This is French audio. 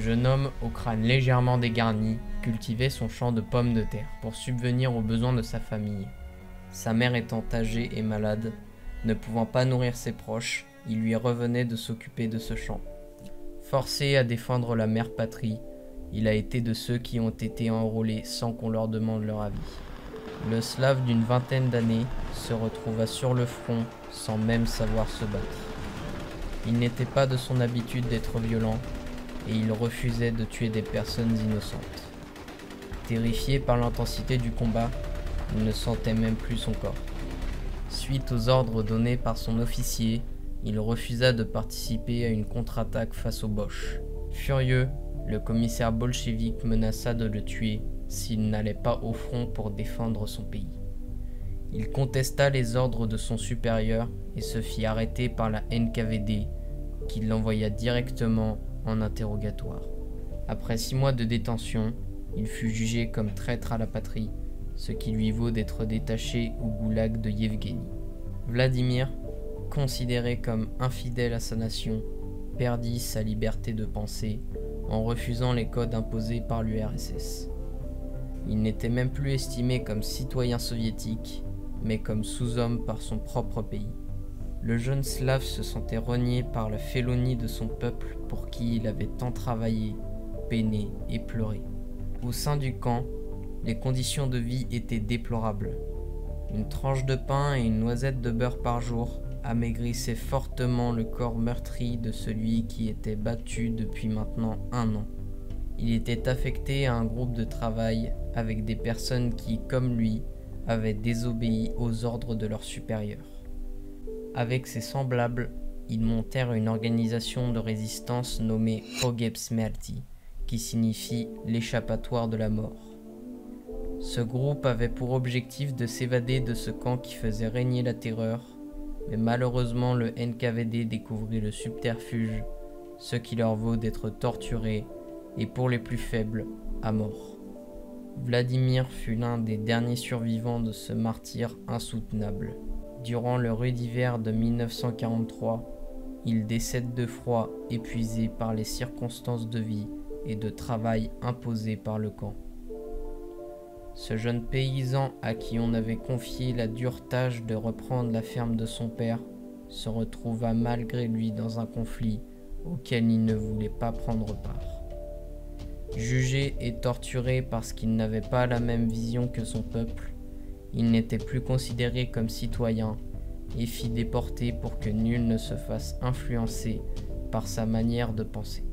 jeune homme, au crâne légèrement dégarni, cultivait son champ de pommes de terre pour subvenir aux besoins de sa famille. Sa mère étant âgée et malade, ne pouvant pas nourrir ses proches, il lui revenait de s'occuper de ce champ. Forcé à défendre la mère patrie, il a été de ceux qui ont été enrôlés sans qu'on leur demande leur avis. Le Slave d'une vingtaine d'années se retrouva sur le front sans même savoir se battre. Il n'était pas de son habitude d'être violent et il refusait de tuer des personnes innocentes. Terrifié par l'intensité du combat, il ne sentait même plus son corps. Suite aux ordres donnés par son officier, il refusa de participer à une contre-attaque face aux Boches. Furieux, le commissaire bolchevique menaça de le tuer s'il n'allait pas au front pour défendre son pays. Il contesta les ordres de son supérieur et se fit arrêter par la NKVD, qui l'envoya directement en interrogatoire. Après 6 mois de détention, il fut jugé comme traître à la patrie, ce qui lui vaut d'être détaché au goulag de Yevgeny. Vladimir, considéré comme infidèle à sa nation, perdit sa liberté de penser en refusant les codes imposés par l'URSS. Il n'était même plus estimé comme citoyen soviétique, mais comme sous-homme par son propre pays. Le jeune Slave se sentait renié par la félonie de son peuple pour qui il avait tant travaillé, peiné et pleuré. Au sein du camp, les conditions de vie étaient déplorables. Une tranche de pain et une noisette de beurre par jour amaigrissaient fortement le corps meurtri de celui qui était battu depuis maintenant 1 an. Il était affecté à un groupe de travail avec des personnes qui, comme lui, avaient désobéi aux ordres de leurs supérieurs. Avec ses semblables, ils montèrent une organisation de résistance nommée Pogeb Smerti, qui signifie l'échappatoire de la mort. Ce groupe avait pour objectif de s'évader de ce camp qui faisait régner la terreur, mais malheureusement le NKVD découvrit le subterfuge, ce qui leur vaut d'être torturés et pour les plus faibles, à mort. Vladimir fut l'un des derniers survivants de ce martyre insoutenable. Durant le rude hiver de 1943, il décède de froid, épuisé par les circonstances de vie et de travail imposées par le camp. Ce jeune paysan à qui on avait confié la dure tâche de reprendre la ferme de son père se retrouva malgré lui dans un conflit auquel il ne voulait pas prendre part. Jugé et torturé parce qu'il n'avait pas la même vision que son peuple, il n'était plus considéré comme citoyen et fit déporter pour que nul ne se fasse influencer par sa manière de penser.